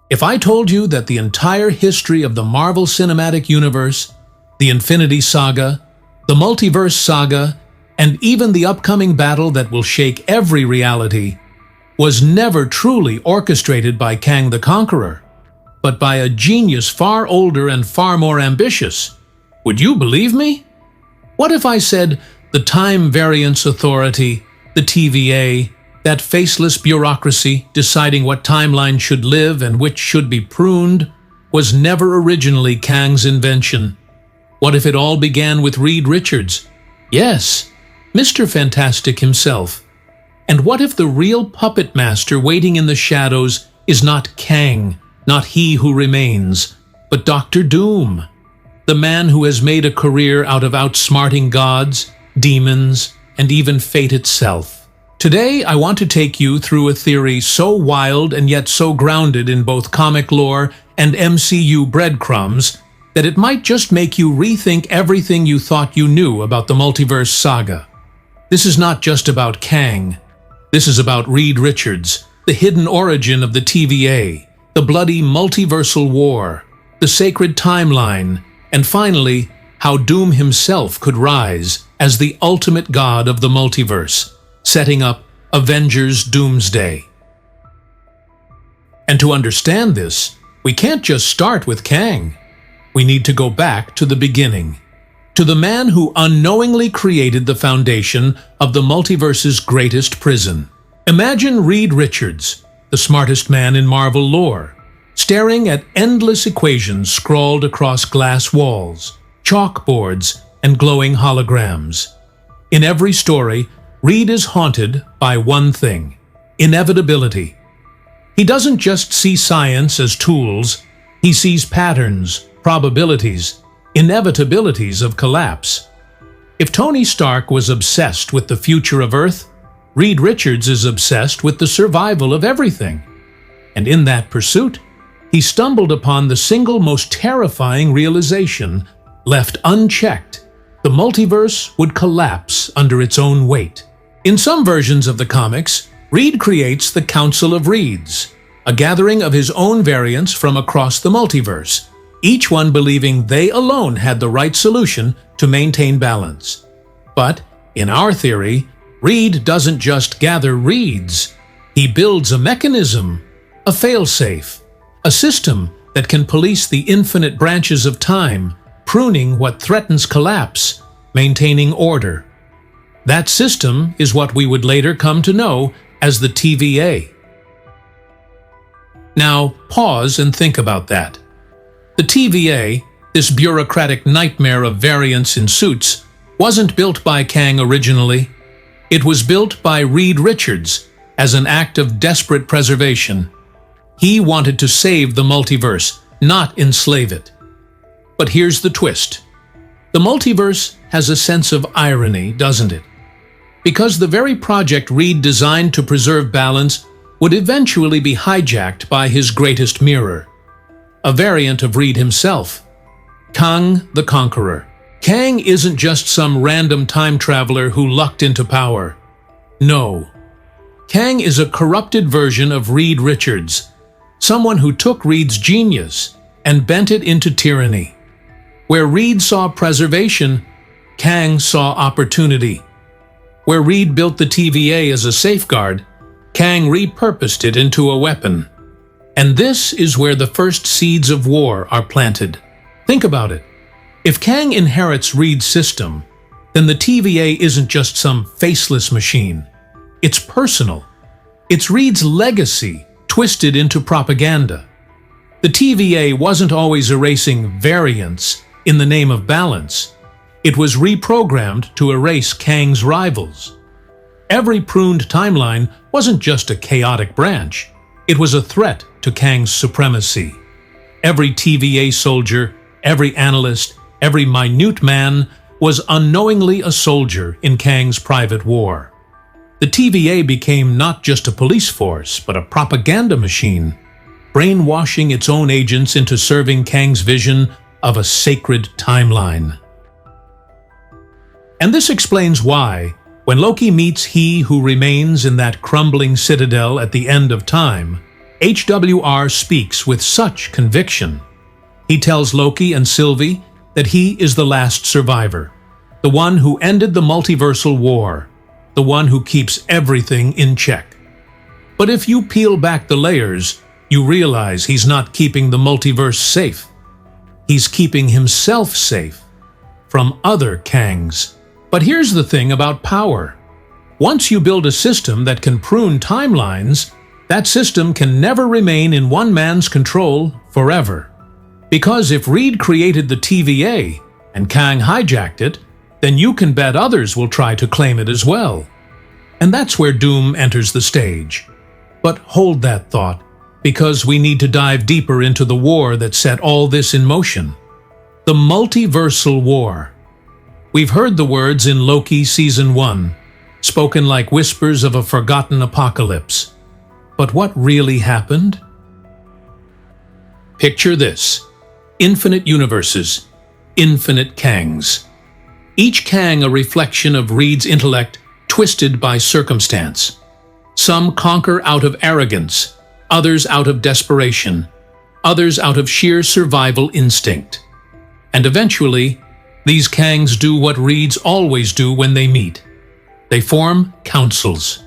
If I told you that the entire history of the Marvel Cinematic Universe, the Infinity Saga, the Multiverse Saga, and even the upcoming battle that will shake every reality, was never truly orchestrated by Kang the Conqueror, but by a genius far older and far more ambitious, would you believe me? What if I said the Time Variance Authority, the TVA, that faceless bureaucracy deciding what timeline should live and which should be pruned, was never originally Kang's invention? What if it all began with Reed Richards? Yes, Mr. Fantastic himself. And what if the real puppet master waiting in the shadows is not Kang, not He Who Remains, but Dr. Doom, the man who has made a career out of outsmarting gods, demons, and even fate itself? Today, I want to take you through a theory so wild and yet so grounded in both comic lore and MCU breadcrumbs that it might just make you rethink everything you thought you knew about the Multiverse Saga. This is not just about Kang. This is about Reed Richards, the hidden origin of the TVA, the bloody multiversal war, the sacred timeline, and finally, how Doom himself could rise as the ultimate god of the multiverse, setting up Avengers Doomsday. And to understand this, we can't just start with Kang. We need to go back to the beginning, to the man who unknowingly created the foundation of the multiverse's greatest prison. Imagine Reed Richards, the smartest man in Marvel lore, staring at endless equations scrawled across glass walls, chalkboards, and glowing holograms. In every story, Reed is haunted by one thing: inevitability. He doesn't just see science as tools, he sees patterns, probabilities, inevitabilities of collapse. If Tony Stark was obsessed with the future of Earth, Reed Richards is obsessed with the survival of everything. And in that pursuit, he stumbled upon the single most terrifying realization: left unchecked, the multiverse would collapse under its own weight. In some versions of the comics, Reed creates the Council of Reeds, a gathering of his own variants from across the multiverse, each one believing they alone had the right solution to maintain balance. But, in our theory, Reed doesn't just gather reeds. He builds a mechanism, a failsafe, a system that can police the infinite branches of time, pruning what threatens collapse, maintaining order. That system is what we would later come to know as the TVA. Now, pause and think about that. The TVA, this bureaucratic nightmare of variants in suits, wasn't built by Kang originally. It was built by Reed Richards as an act of desperate preservation. He wanted to save the multiverse, not enslave it. But here's the twist. The multiverse has a sense of irony, doesn't it? Because the very project Reed designed to preserve balance would eventually be hijacked by his greatest mirror, a variant of Reed himself, Kang the Conqueror. Kang isn't just some random time traveler who lucked into power. No. Kang is a corrupted version of Reed Richards, someone who took Reed's genius and bent it into tyranny. Where Reed saw preservation, Kang saw opportunity. Where Reed built the TVA as a safeguard, Kang repurposed it into a weapon. And this is where the first seeds of war are planted. Think about it. If Kang inherits Reed's system, then the TVA isn't just some faceless machine. It's personal. It's Reed's legacy twisted into propaganda. The TVA wasn't always erasing variance in the name of balance. It was reprogrammed to erase Kang's rivals. Every pruned timeline wasn't just a chaotic branch. It was a threat to Kang's supremacy. Every TVA soldier, every analyst, every minute man was unknowingly a soldier in Kang's private war. The TVA became not just a police force, but a propaganda machine, brainwashing its own agents into serving Kang's vision of a sacred timeline. And this explains why, when Loki meets He Who Remains in that crumbling citadel at the end of time, HWR speaks with such conviction. He tells Loki and Sylvie that he is the last survivor, the one who ended the multiversal war, the one who keeps everything in check. But if you peel back the layers, you realize he's not keeping the multiverse safe. He's keeping himself safe from other Kangs. But here's the thing about power. Once you build a system that can prune timelines, that system can never remain in one man's control forever. Because if Reed created the TVA and Kang hijacked it, then you can bet others will try to claim it as well. And that's where Doom enters the stage. But hold that thought, because we need to dive deeper into the war that set all this in motion. The multiversal war. We've heard the words in Loki Season 1, spoken like whispers of a forgotten apocalypse. But what really happened? Picture this: infinite universes, infinite Kangs. Each Kang a reflection of Reed's intellect twisted by circumstance. Some conquer out of arrogance, others out of desperation, others out of sheer survival instinct. And eventually, these Kangs do what Reeds always do when they meet. They form councils.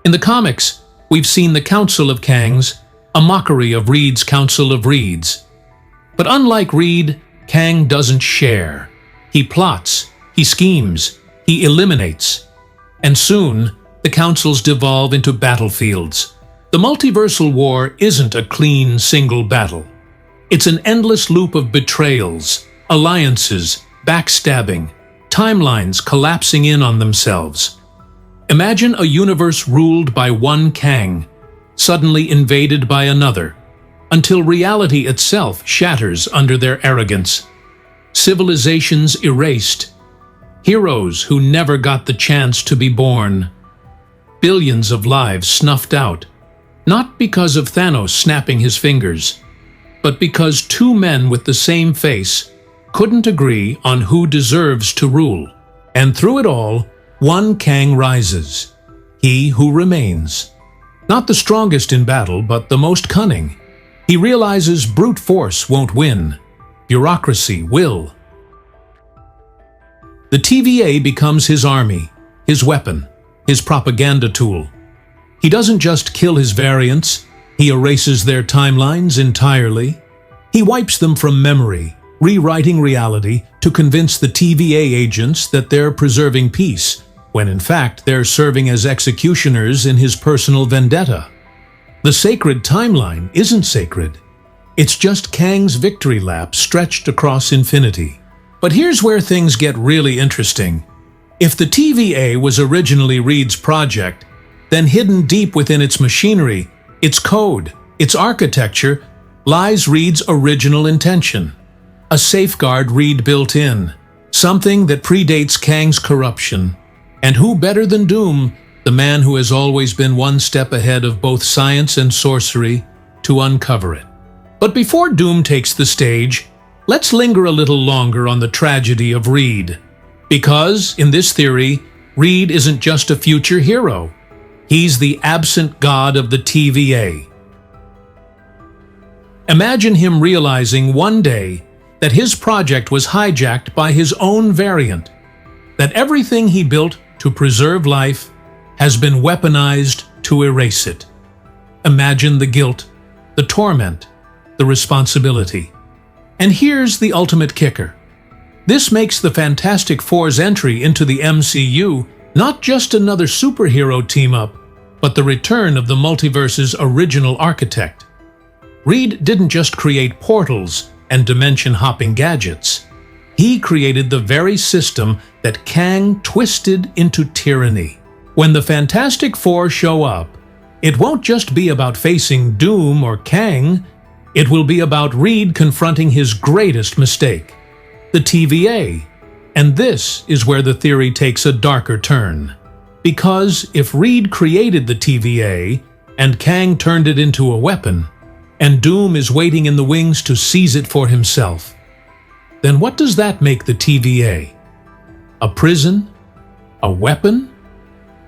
In the comics, we've seen the Council of Kangs, a mockery of Reed's Council of Reeds. But unlike Reed, Kang doesn't share. He plots, he schemes, he eliminates. And soon, the councils devolve into battlefields. The multiversal war isn't a clean, single battle. It's an endless loop of betrayals, alliances, backstabbing, timelines collapsing in on themselves. Imagine a universe ruled by one Kang, suddenly invaded by another, until reality itself shatters under their arrogance. Civilizations erased. Heroes who never got the chance to be born. Billions of lives snuffed out, not because of Thanos snapping his fingers, but because two men with the same face couldn't agree on who deserves to rule. And through it all, one Kang rises, he who remains. Not the strongest in battle, but the most cunning. He realizes brute force won't win. Bureaucracy will. The TVA becomes his army, his weapon, his propaganda tool. He doesn't just kill his variants, he erases their timelines entirely. He wipes them from memory, rewriting reality to convince the TVA agents that they're preserving peace, when in fact they're serving as executioners in his personal vendetta. The sacred timeline isn't sacred. It's just Kang's victory lap stretched across infinity. But here's where things get really interesting. If the TVA was originally Reed's project, then hidden deep within its machinery, its code, its architecture, lies Reed's original intention. A safeguard Reed built in, something that predates Kang's corruption. And who better than Doom, the man who has always been one step ahead of both science and sorcery, to uncover it? But before Doom takes the stage, let's linger a little longer on the tragedy of Reed. Because, in this theory, Reed isn't just a future hero. He's the absent god of the TVA. Imagine him realizing one day that his project was hijacked by his own variant, that everything he built to preserve life has been weaponized to erase it. Imagine the guilt, the torment, the responsibility. And here's the ultimate kicker. This makes the Fantastic Four's entry into the MCU not just another superhero team-up, but the return of the multiverse's original architect. Reed didn't just create portals and dimension-hopping gadgets. He created the very system that Kang twisted into tyranny. When the Fantastic Four show up, it won't just be about facing Doom or Kang, it will be about Reed confronting his greatest mistake, the TVA. And this is where the theory takes a darker turn. Because if Reed created the TVA, and Kang turned it into a weapon, and Doom is waiting in the wings to seize it for himself, then what does that make the TVA? A prison? A weapon?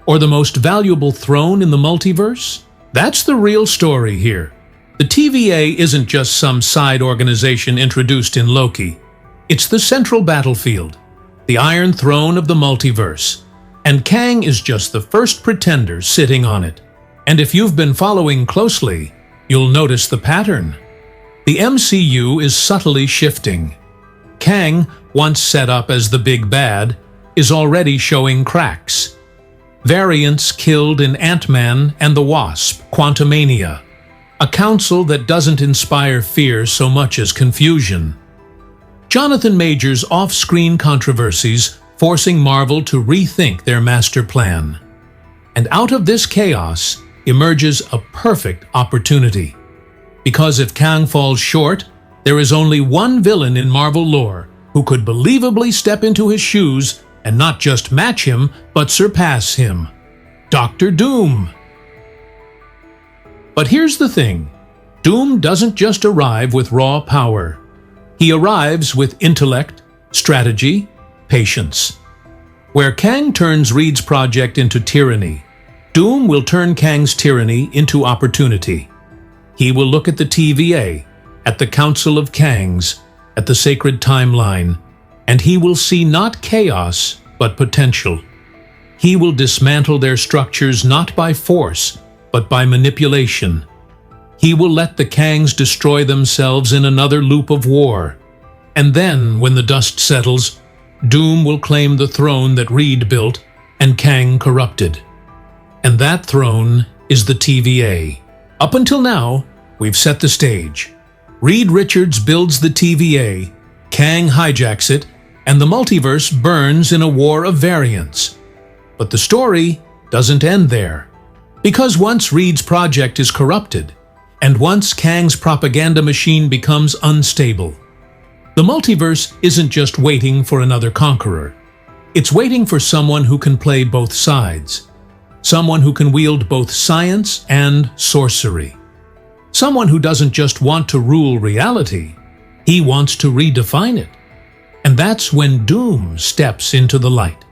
Or the most valuable throne in the multiverse? That's the real story here. The TVA isn't just some side organization introduced in Loki. It's the central battlefield, the Iron Throne of the multiverse. And Kang is just the first pretender sitting on it. And if you've been following closely, you'll notice the pattern. The MCU is subtly shifting. Kang, once set up as the big bad, is already showing cracks. Variants killed in Ant-Man and the Wasp, Quantumania, a council that doesn't inspire fear so much as confusion. Jonathan Majors' off-screen controversies forcing Marvel to rethink their master plan. And out of this chaos emerges a perfect opportunity. Because if Kang falls short, there is only one villain in Marvel lore who could believably step into his shoes and not just match him, but surpass him: Dr. Doom. But here's the thing. Doom doesn't just arrive with raw power. He arrives with intellect, strategy, patience. Where Kang turns Reed's project into tyranny, Doom will turn Kang's tyranny into opportunity. He will look at the TVA, at the Council of Kangs, at the sacred timeline, and he will see not chaos, but potential. He will dismantle their structures not by force, but by manipulation. He will let the Kangs destroy themselves in another loop of war. And then, when the dust settles, Doom will claim the throne that Reed built and Kang corrupted. And that throne is the TVA. Up until now, we've set the stage. Reed Richards builds the TVA, Kang hijacks it, and the multiverse burns in a war of variants. But the story doesn't end there. Because once Reed's project is corrupted, and once Kang's propaganda machine becomes unstable, the multiverse isn't just waiting for another conqueror. It's waiting for someone who can play both sides. Someone who can wield both science and sorcery. Someone who doesn't just want to rule reality, he wants to redefine it. And that's when Doom steps into the light.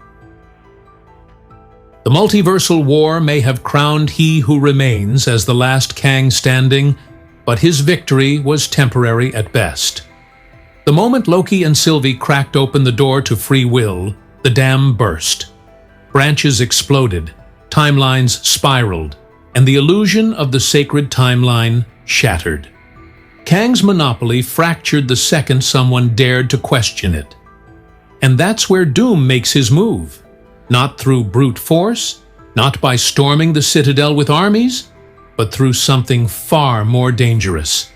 The multiversal war may have crowned he who remains as the last Kang standing, but his victory was temporary at best. The moment Loki and Sylvie cracked open the door to free will, the dam burst. Branches exploded, timelines spiraled, and the illusion of the sacred timeline shattered. Kang's monopoly fractured the second someone dared to question it. And that's where Doom makes his move. Not through brute force, not by storming the Citadel with armies, but through something far more dangerous.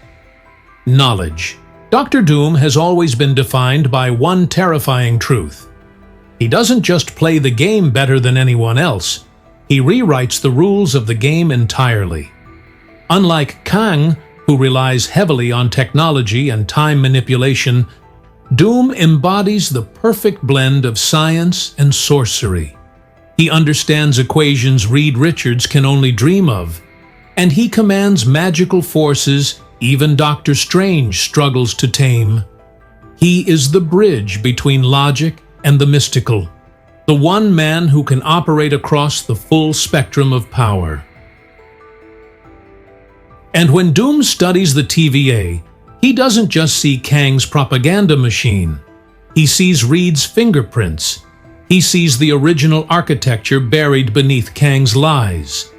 Knowledge. Dr. Doom has always been defined by one terrifying truth. He doesn't just play the game better than anyone else, he rewrites the rules of the game entirely. Unlike Kang, who relies heavily on technology and time manipulation, Doom embodies the perfect blend of science and sorcery. He understands equations Reed Richards can only dream of, and he commands magical forces even Doctor Strange struggles to tame. He is the bridge between logic and the mystical, the one man who can operate across the full spectrum of power. And when Doom studies the TVA, he doesn't just see Kang's propaganda machine. He sees Reed's fingerprints. He sees the original architecture buried beneath Kang's lies.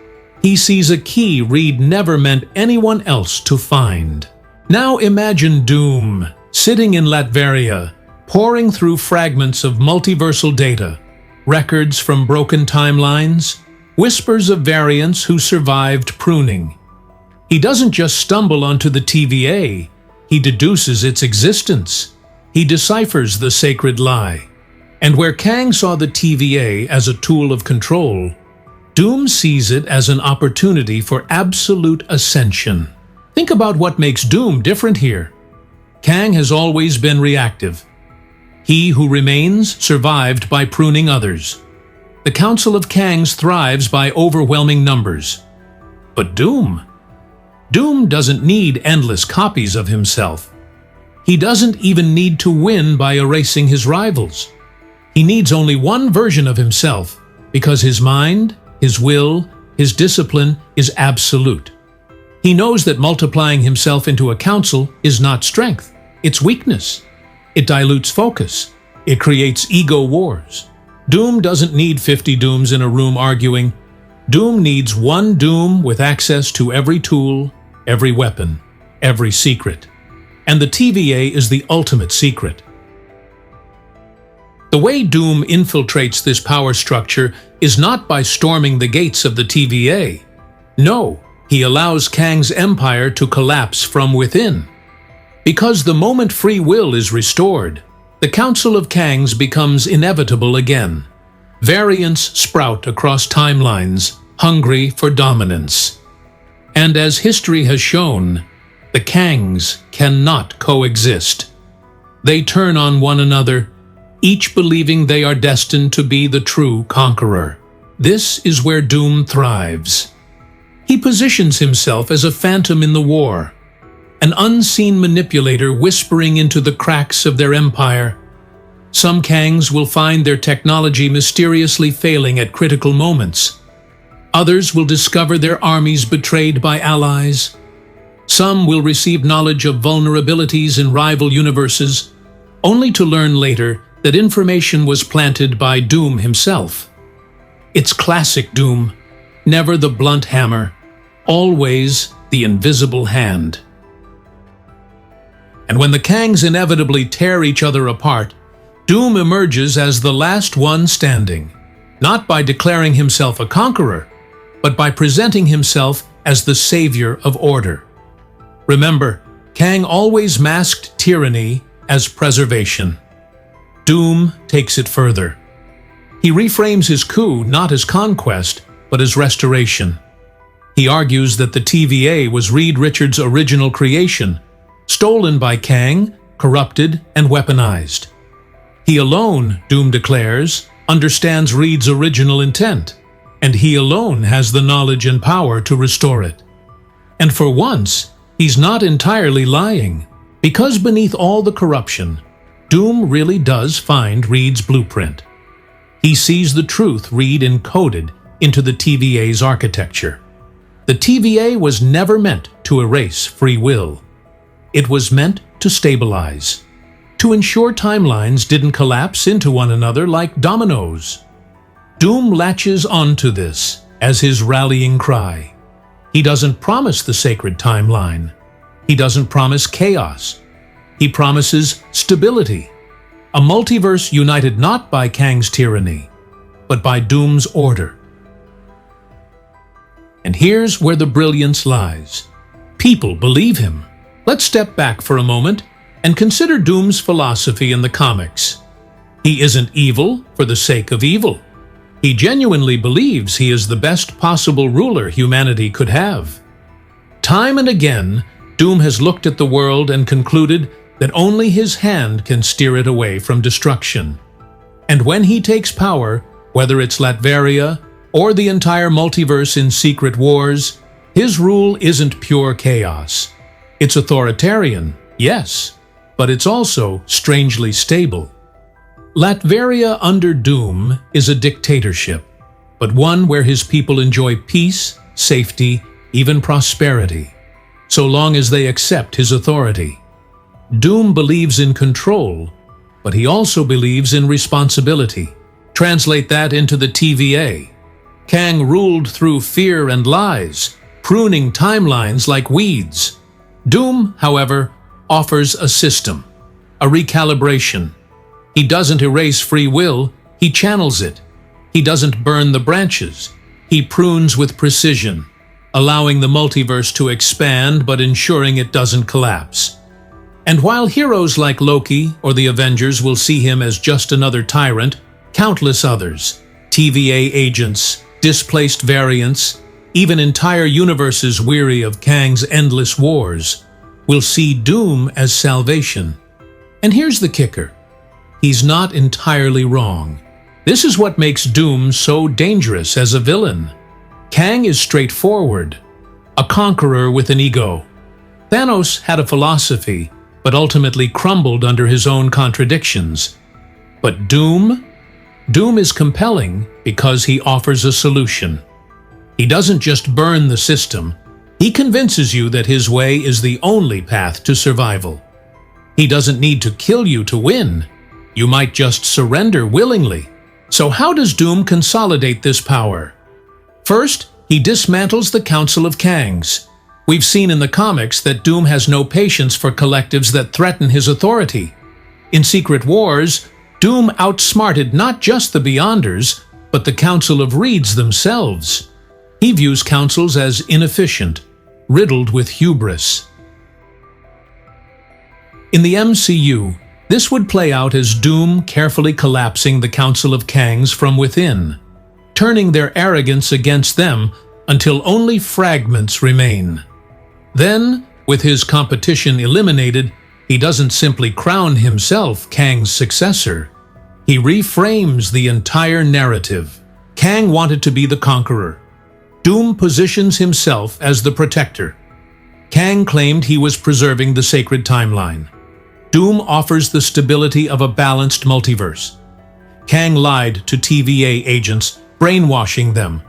He sees a key Reed never meant anyone else to find. Now imagine Doom, sitting in Latveria, poring through fragments of multiversal data, records from broken timelines, whispers of variants who survived pruning. He doesn't just stumble onto the TVA, he deduces its existence. He deciphers the sacred lie. And where Kang saw the TVA as a tool of control, Doom sees it as an opportunity for absolute ascension. Think about what makes Doom different here. Kang has always been reactive. He who remains survived by pruning others. The Council of Kangs thrives by overwhelming numbers. But Doom doesn't need endless copies of himself. He doesn't even need to win by erasing his rivals. He needs only one version of himself, because his mind, his will, his discipline is absolute. He knows that multiplying himself into a council is not strength, it's weakness. It dilutes focus. It creates ego wars. Doom doesn't need 50 Dooms in a room arguing. Doom needs one Doom with access to every tool, every weapon, every secret. And the TVA is the ultimate secret. The way Doom infiltrates this power structure is not by storming the gates of the TVA. No, he allows Kang's empire to collapse from within. Because the moment free will is restored, the Council of Kangs becomes inevitable again. Variants sprout across timelines, hungry for dominance. And as history has shown, the Kangs cannot coexist. They turn on one another, each believing they are destined to be the true conqueror. This is where Doom thrives. He positions himself as a phantom in the war, an unseen manipulator whispering into the cracks of their empire. Some Kangs will find their technology mysteriously failing at critical moments. Others will discover their armies betrayed by allies. Some will receive knowledge of vulnerabilities in rival universes, only to learn later that information was planted by Doom himself. It's classic Doom, never the blunt hammer, always the invisible hand. And when the Kangs inevitably tear each other apart, Doom emerges as the last one standing, not by declaring himself a conqueror, but by presenting himself as the savior of order. Remember, Kang always masked tyranny as preservation. Doom takes it further. He reframes his coup not as conquest, but as restoration. He argues that the TVA was Reed Richards' original creation, stolen by Kang, corrupted, and weaponized. He alone, Doom declares, understands Reed's original intent, and he alone has the knowledge and power to restore it. And for once, he's not entirely lying, because beneath all the corruption, Doom really does find Reed's blueprint. He sees the truth Reed encoded into the TVA's architecture. The TVA was never meant to erase free will. It was meant to stabilize, to ensure timelines didn't collapse into one another like dominoes. Doom latches onto this as his rallying cry. He doesn't promise the sacred timeline. He doesn't promise chaos. He promises stability, a multiverse united not by Kang's tyranny, but by Doom's order. And here's where the brilliance lies. People believe him. Let's step back for a moment and consider Doom's philosophy in the comics. He isn't evil for the sake of evil. He genuinely believes he is the best possible ruler humanity could have. Time and again, Doom has looked at the world and concluded that only his hand can steer it away from destruction. And when he takes power, whether it's Latveria or the entire multiverse in secret wars, his rule isn't pure chaos. It's authoritarian, yes, but it's also strangely stable. Latveria under Doom is a dictatorship, but one where his people enjoy peace, safety, even prosperity, so long as they accept his authority. Doom believes in control, but he also believes in responsibility. Translate that into the TVA. Kang ruled through fear and lies, pruning timelines like weeds. Doom, however, offers a system, a recalibration. He doesn't erase free will, he channels it. He doesn't burn the branches, he prunes with precision, allowing the multiverse to expand but ensuring it doesn't collapse. And while heroes like Loki or the Avengers will see him as just another tyrant, countless others, TVA agents, displaced variants, even entire universes weary of Kang's endless wars, will see Doom as salvation. And here's the kicker. He's not entirely wrong. This is what makes Doom so dangerous as a villain. Kang is straightforward, a conqueror with an ego. Thanos had a philosophy, but ultimately crumbled under his own contradictions. But Doom is compelling because he offers a solution. He doesn't just burn the system, he convinces you that his way is the only path to survival. He doesn't need to kill you to win. You might just surrender willingly. So how does Doom consolidate this power? First, he dismantles the Council of Kangs. We've seen in the comics that Doom has no patience for collectives that threaten his authority. In Secret Wars, Doom outsmarted not just the Beyonders, but the Council of Reeds themselves. He views councils as inefficient, riddled with hubris. In the MCU, this would play out as Doom carefully collapsing the Council of Kangs from within, turning their arrogance against them until only fragments remain. Then, with his competition eliminated, he doesn't simply crown himself Kang's successor. He reframes the entire narrative. Kang wanted to be the conqueror. Doom positions himself as the protector. Kang claimed he was preserving the sacred timeline. Doom offers the stability of a balanced multiverse. Kang lied to TVA agents, brainwashing them.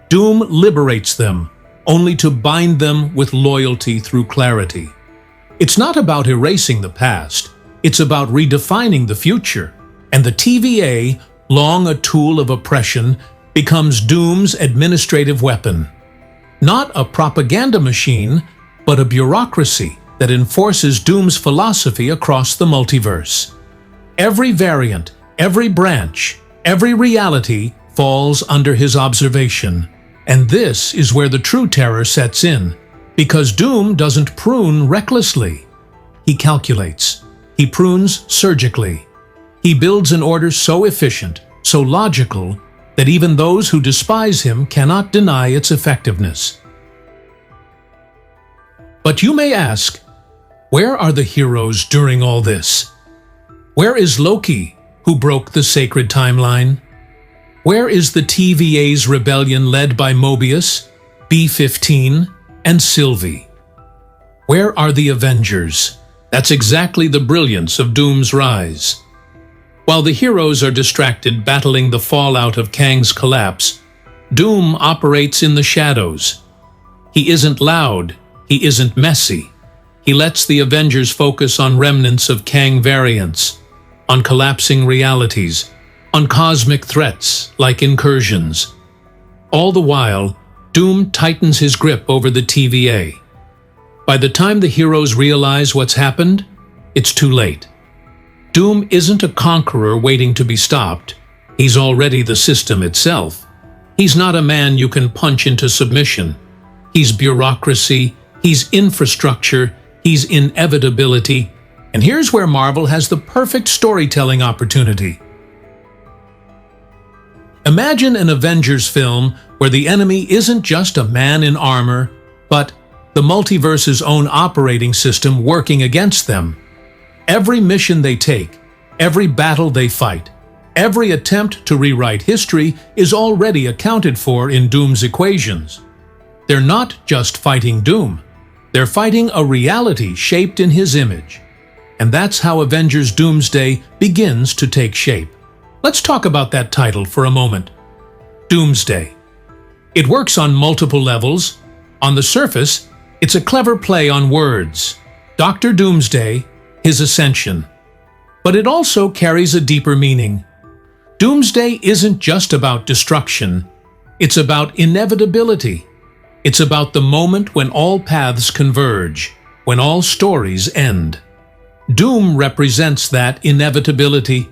Doom liberates them, only to bind them with loyalty through clarity. It's not about erasing the past, it's about redefining the future. And the TVA, long a tool of oppression, becomes Doom's administrative weapon. Not a propaganda machine, but a bureaucracy that enforces Doom's philosophy across the multiverse. Every variant, every branch, every reality falls under his observation. And this is where the true terror sets in, because Doom doesn't prune recklessly. He calculates. He prunes surgically. He builds an order so efficient, so logical, that even those who despise him cannot deny its effectiveness. But you may ask, where are the heroes during all this? Where is Loki, who broke the sacred timeline? Where is the TVA's rebellion led by Mobius, B-15, and Sylvie? Where are the Avengers? That's exactly the brilliance of Doom's rise. While the heroes are distracted battling the fallout of Kang's collapse, Doom operates in the shadows. He isn't loud, he isn't messy. He lets the Avengers focus on remnants of Kang variants, on collapsing realities, on cosmic threats like incursions. All the while, Doom tightens his grip over the TVA. By the time the heroes realize what's happened, it's too late. Doom isn't a conqueror waiting to be stopped. He's already the system itself. He's not a man you can punch into submission. He's bureaucracy, he's infrastructure, he's inevitability. And here's where Marvel has the perfect storytelling opportunity. Imagine an Avengers film where the enemy isn't just a man in armor, but the multiverse's own operating system working against them. Every mission they take, every battle they fight, every attempt to rewrite history is already accounted for in Doom's equations. They're not just fighting Doom, they're fighting a reality shaped in his image. And that's how Avengers Doomsday begins to take shape. Let's talk about that title for a moment. Doomsday. It works on multiple levels. On the surface, it's a clever play on words. Dr. Doomsday, his ascension. But it also carries a deeper meaning. Doomsday isn't just about destruction. It's about inevitability. It's about the moment when all paths converge, when all stories end. Doom represents that inevitability.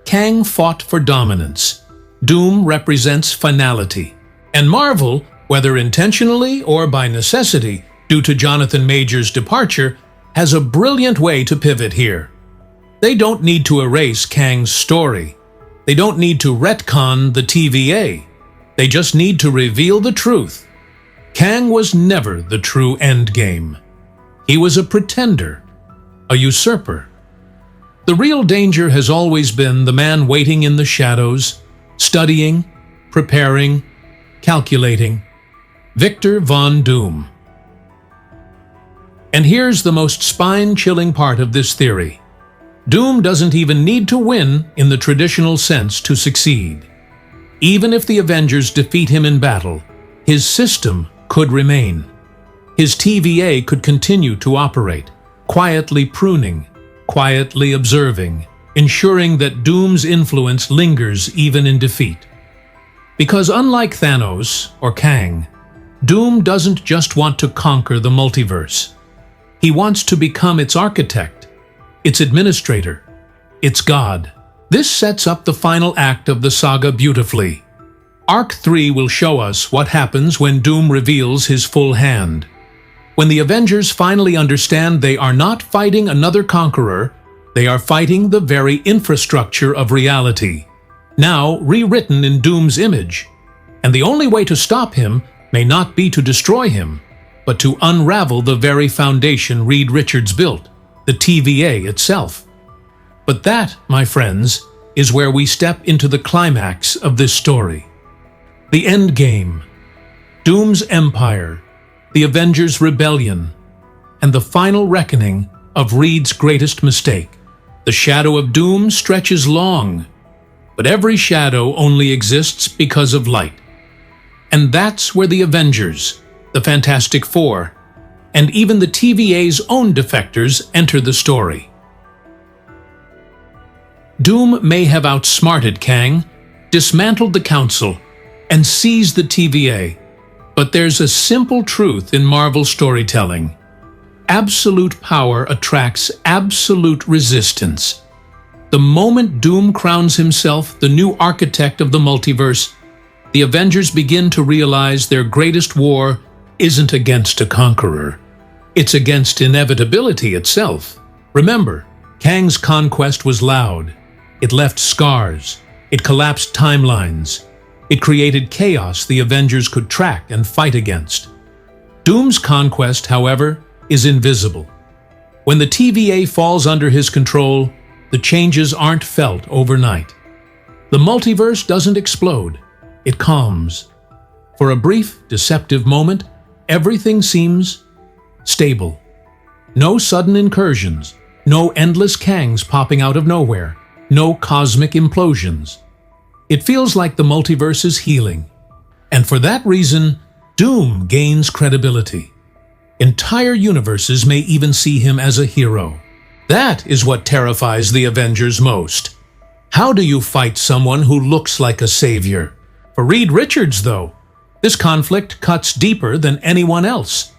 Kang fought for dominance. Doom represents finality. And Marvel, whether intentionally or by necessity, due to Jonathan Majors' departure, has a brilliant way to pivot here. They don't need to erase Kang's story. They don't need to retcon the TVA. They just need to reveal the truth. Kang was never the true endgame. He was a pretender, a usurper. The real danger has always been the man waiting in the shadows, studying, preparing, calculating. Victor Von Doom. And here's the most spine-chilling part of this theory. Doom doesn't even need to win in the traditional sense to succeed. Even if the Avengers defeat him in battle, His system could remain. His TVA could continue to operate, quietly pruning, quietly observing, ensuring that Doom's influence lingers even in defeat. Because unlike Thanos or Kang, Doom doesn't just want to conquer the multiverse. He wants to become its architect, its administrator, its god. This sets up the final act of the saga beautifully. Arc 3 will show us what happens when Doom reveals his full hand. When the Avengers finally understand they are not fighting another conqueror, they are fighting the very infrastructure of reality, now rewritten in Doom's image. And the only way to stop him may not be to destroy him, but to unravel the very foundation Reed Richards built, the TVA itself. But that, my friends, is where we step into the climax of this story. The end game, Doom's empire, the Avengers' rebellion, and the final reckoning of Reed's greatest mistake. The shadow of Doom stretches long, but every shadow only exists because of light. And that's where the Avengers, the Fantastic Four, and even the TVA's own defectors enter the story. Doom may have outsmarted Kang, dismantled the Council, and seized the TVA, but there's a simple truth in Marvel storytelling. Absolute power attracts absolute resistance. The moment Doom crowns himself the new architect of the multiverse, the Avengers begin to realize their greatest war isn't against a conqueror. It's against inevitability itself. Remember, Kang's conquest was loud. It left scars. It collapsed timelines. It created chaos the Avengers could track and fight against. Doom's conquest, however, is invisible. When the TVA falls under his control, the changes aren't felt overnight. The multiverse doesn't explode. It calms. For a brief, deceptive moment, everything seems stable. No sudden incursions, no endless Kangs popping out of nowhere, no cosmic implosions. It feels like the multiverse is healing. And for that reason, Doom gains credibility. Entire universes may even see him as a hero. That is what terrifies the Avengers most. How do you fight someone who looks like a savior? For Reed Richards, though, this conflict cuts deeper than anyone else.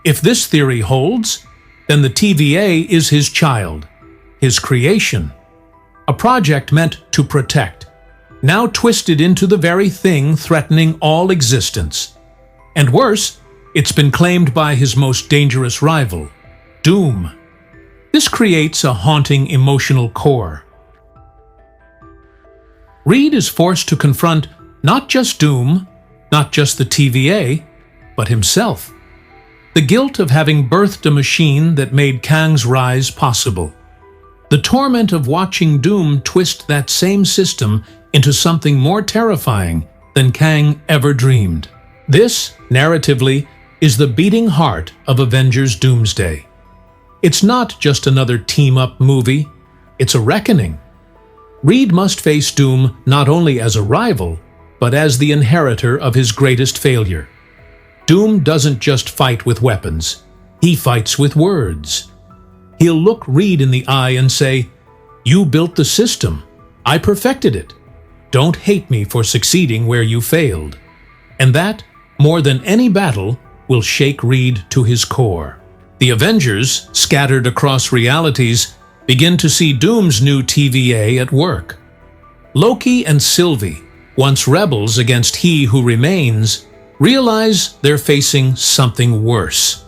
If this theory holds, then the TVA is his child, his creation. A project meant to protect, now twisted into the very thing threatening all existence. And worse, it's been claimed by his most dangerous rival, Doom. This creates a haunting emotional core. Reed is forced to confront not just Doom, not just the TVA, but himself. The guilt of having birthed a machine that made Kang's rise possible. The torment of watching Doom twist that same system into something more terrifying than Kang ever dreamed. This, narratively, is the beating heart of Avengers Doomsday. It's not just another team-up movie, it's a reckoning. Reed must face Doom not only as a rival, but as the inheritor of his greatest failure. Doom doesn't just fight with weapons, he fights with words. He'll look Reed in the eye and say, "You built the system, I perfected it. Don't hate me for succeeding where you failed." And that, more than any battle, will shake Reed to his core. The Avengers, scattered across realities, begin to see Doom's new TVA at work. Loki and Sylvie, once rebels against He Who Remains, realize they're facing something worse.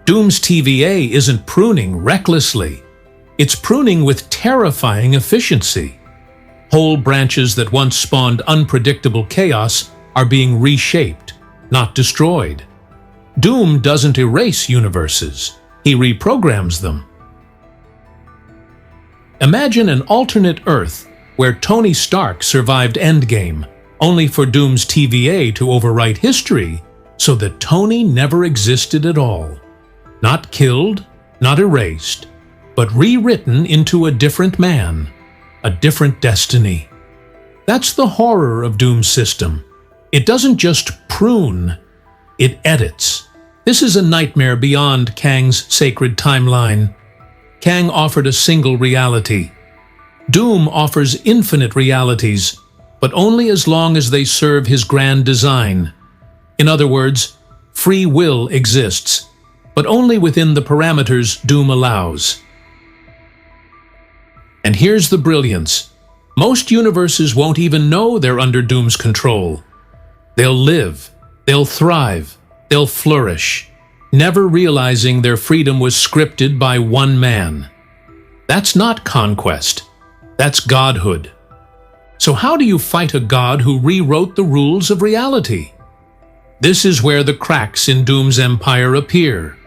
Doom's TVA isn't pruning recklessly. It's pruning with terrifying efficiency. Whole branches that once spawned unpredictable chaos are being reshaped, not destroyed. Doom doesn't erase universes. He reprograms them. Imagine an alternate Earth where Tony Stark survived Endgame, only for Doom's TVA to overwrite history so that Tony never existed at all. Not killed, not erased, but rewritten into a different man, a different destiny. That's the horror of Doom's system. It doesn't just prune, it edits. This is a nightmare beyond Kang's sacred timeline. Kang offered a single reality. Doom offers infinite realities, but only as long as they serve his grand design. In other words, free will exists, but only within the parameters Doom allows. And here's the brilliance. Most universes won't even know they're under Doom's control. They'll live, they'll thrive, they'll flourish, never realizing their freedom was scripted by one man. That's not conquest. That's godhood. So how do you fight a god who rewrote the rules of reality? This is where the cracks in Doom's empire appear.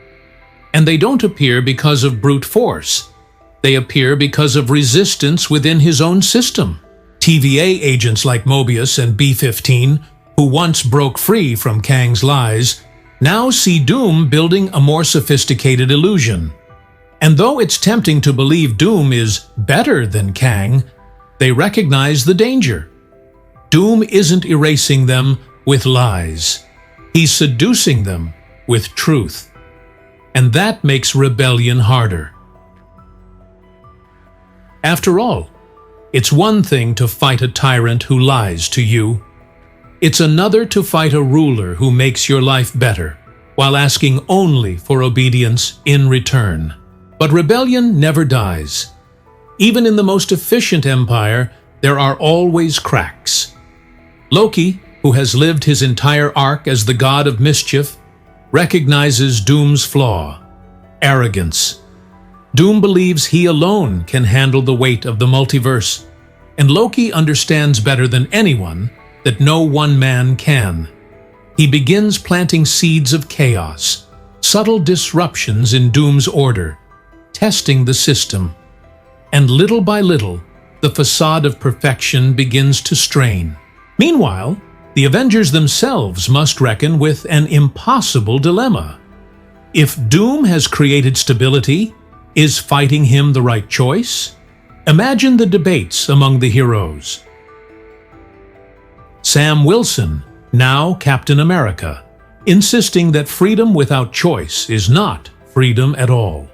And they don't appear because of brute force. They appear because of resistance within his own system. TVA agents like Mobius and B-15, who once broke free from Kang's lies, now see Doom building a more sophisticated illusion. And though it's tempting to believe Doom is better than Kang, they recognize the danger. Doom isn't erasing them with lies. He's seducing them with truth. And that makes rebellion harder. After all, it's one thing to fight a tyrant who lies to you. It's another to fight a ruler who makes your life better, while asking only for obedience in return. But rebellion never dies. Even in the most efficient empire, there are always cracks. Loki, who has lived his entire arc as the god of mischief, recognizes Doom's flaw: arrogance. Doom believes he alone can handle the weight of the multiverse, and Loki understands better than anyone that no one man can. He begins planting seeds of chaos, subtle disruptions in Doom's order, testing the system. And little by little, the facade of perfection begins to strain. Meanwhile, the Avengers themselves must reckon with an impossible dilemma. If Doom has created stability, is fighting him the right choice? Imagine the debates among the heroes. Sam Wilson, now Captain America, insisting that freedom without choice is not freedom at all.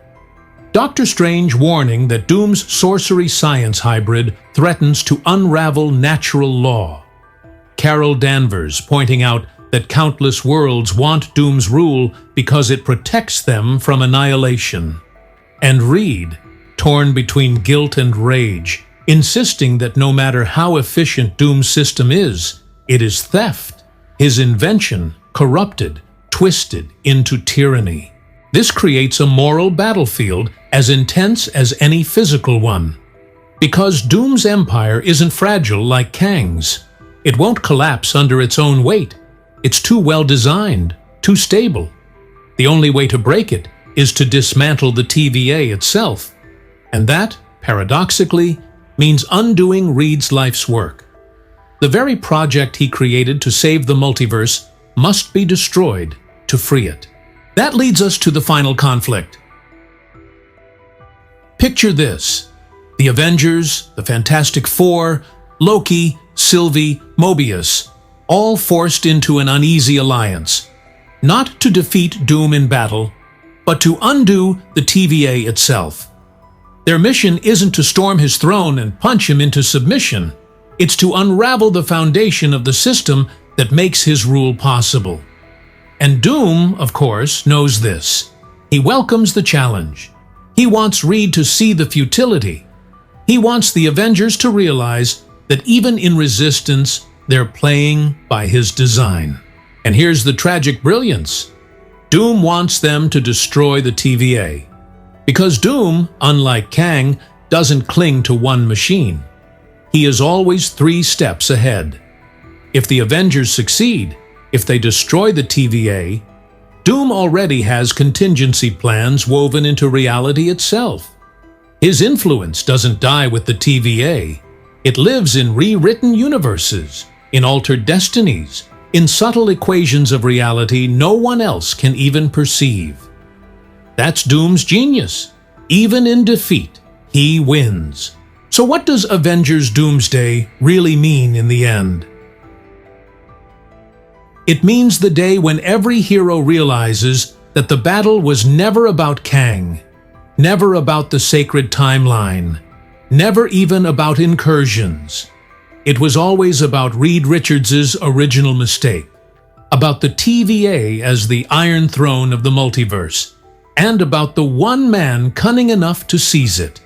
Doctor Strange warning that Doom's sorcery-science hybrid threatens to unravel natural law. Carol Danvers pointing out that countless worlds want Doom's rule because it protects them from annihilation. And Reed, torn between guilt and rage, insisting that no matter how efficient Doom's system is, it is theft, his invention corrupted, twisted into tyranny. This creates a moral battlefield as intense as any physical one. Because Doom's empire isn't fragile like Kang's. It won't collapse under its own weight. It's too well designed, too stable. The only way to break it is to dismantle the TVA itself. And that, paradoxically, means undoing Reed's life's work. The very project he created to save the multiverse must be destroyed to free it. That leads us to the final conflict. Picture this: the Avengers, the Fantastic Four, Loki, Sylvie, Mobius, all forced into an uneasy alliance, not to defeat Doom in battle, but to undo the TVA itself. Their mission isn't to storm his throne and punch him into submission. It's to unravel the foundation of the system that makes his rule possible. And Doom, of course, knows this. He welcomes the challenge. He wants Reed to see the futility. He wants the Avengers to realize that even in resistance, they're playing by his design. And here's the tragic brilliance. Doom wants them to destroy the TVA. Because Doom, unlike Kang, doesn't cling to one machine. He is always 3 steps ahead. If the Avengers succeed, if they destroy the TVA, Doom already has contingency plans woven into reality itself. His influence doesn't die with the TVA. It lives in rewritten universes, in altered destinies, in subtle equations of reality no one else can even perceive. That's Doom's genius. Even in defeat, he wins. So what does Avengers Doomsday really mean in the end? It means the day when every hero realizes that the battle was never about Kang, never about the sacred timeline, never even about incursions. It was always about Reed Richards' original mistake, about the TVA as the Iron Throne of the multiverse, and about the one man cunning enough to seize it.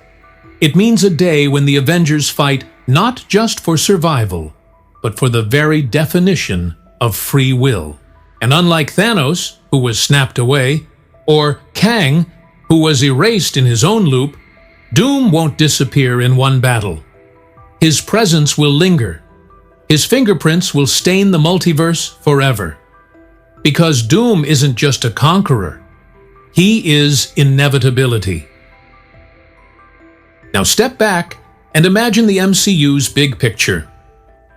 It means a day when the Avengers fight not just for survival, but for the very definition of free will. And unlike Thanos, who was snapped away, or Kang, who was erased in his own loop, Doom won't disappear in one battle. His presence will linger. His fingerprints will stain the multiverse forever. Because Doom isn't just a conqueror. He is inevitability. Now step back and imagine the MCU's big picture.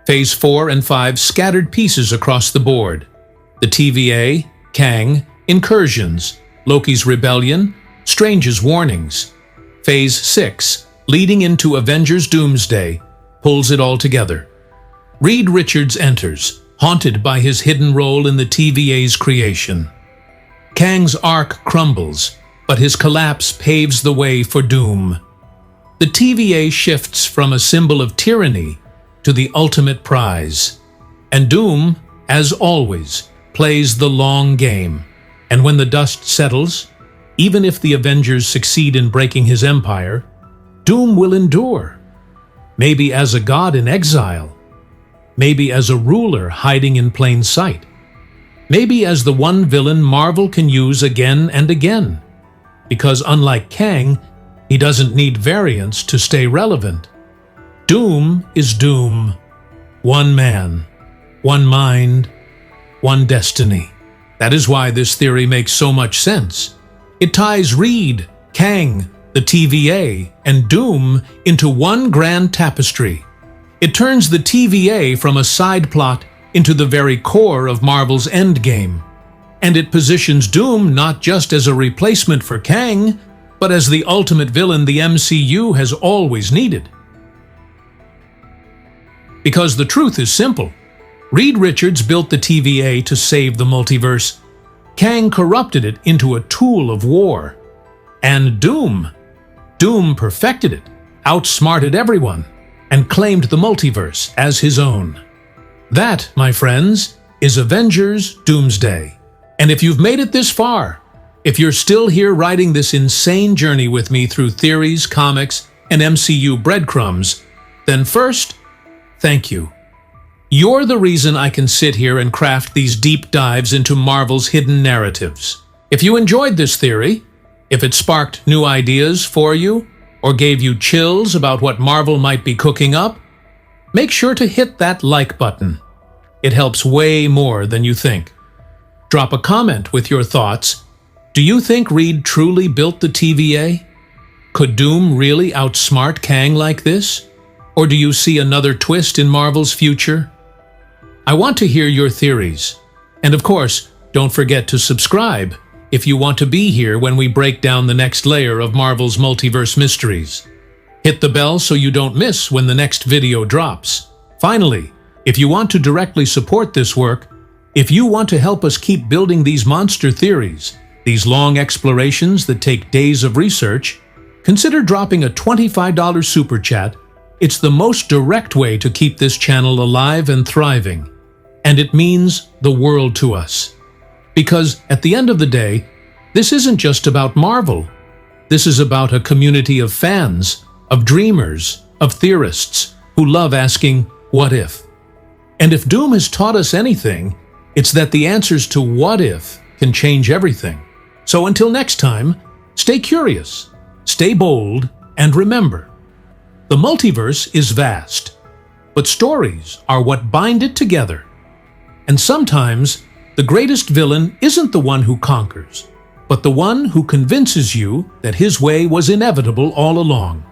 Phase 4 and 5 scattered pieces across the board. The TVA, Kang, incursions, Loki's rebellion, Strange's warnings. Phase 6, leading into Avengers Doomsday, pulls it all together. Reed Richards enters, haunted by his hidden role in the TVA's creation. Kang's arc crumbles, but his collapse paves the way for Doom. The TVA shifts from a symbol of tyranny to the ultimate prize. And Doom, as always, plays the long game. And when the dust settles, even if the Avengers succeed in breaking his empire, Doom will endure. Maybe as a god in exile. Maybe as a ruler hiding in plain sight. Maybe as the one villain Marvel can use again and again. Because unlike Kang, he doesn't need variants to stay relevant. Doom is Doom. One man, one mind, one destiny. That is why this theory makes so much sense. It ties Reed, Kang, the TVA, and Doom into one grand tapestry. It turns the TVA from a side plot into the very core of Marvel's endgame. And it positions Doom not just as a replacement for Kang, but as the ultimate villain the MCU has always needed. Because the truth is simple. Reed Richards built the TVA to save the multiverse. Kang corrupted it into a tool of war. And Doom perfected it, outsmarted everyone, and claimed the multiverse as his own. That, my friends, is Avengers Doomsday. And if you've made it this far, if you're still here riding this insane journey with me through theories, comics, and MCU breadcrumbs, then first, thank you. You're the reason I can sit here and craft these deep dives into Marvel's hidden narratives. If you enjoyed this theory, if it sparked new ideas for you, or gave you chills about what Marvel might be cooking up, make sure to hit that like button. It helps way more than you think. Drop a comment with your thoughts. Do you think Reed truly built the TVA? Could Doom really outsmart Kang like this? Or do you see another twist in Marvel's future? I want to hear your theories. And of course, don't forget to subscribe if you want to be here when we break down the next layer of Marvel's multiverse mysteries. Hit the bell so you don't miss when the next video drops. Finally, if you want to directly support this work, if you want to help us keep building these monster theories, these long explorations that take days of research, consider dropping a $25 super chat. It's the most direct way to keep this channel alive and thriving. And it means the world to us. Because at the end of the day, this isn't just about Marvel. This is about a community of fans, of dreamers, of theorists who love asking, what if? And if Doom has taught us anything, it's that the answers to what if can change everything. So until next time, stay curious, stay bold, and remember, the multiverse is vast, but stories are what bind it together. And sometimes, the greatest villain isn't the one who conquers, but the one who convinces you that his way was inevitable all along.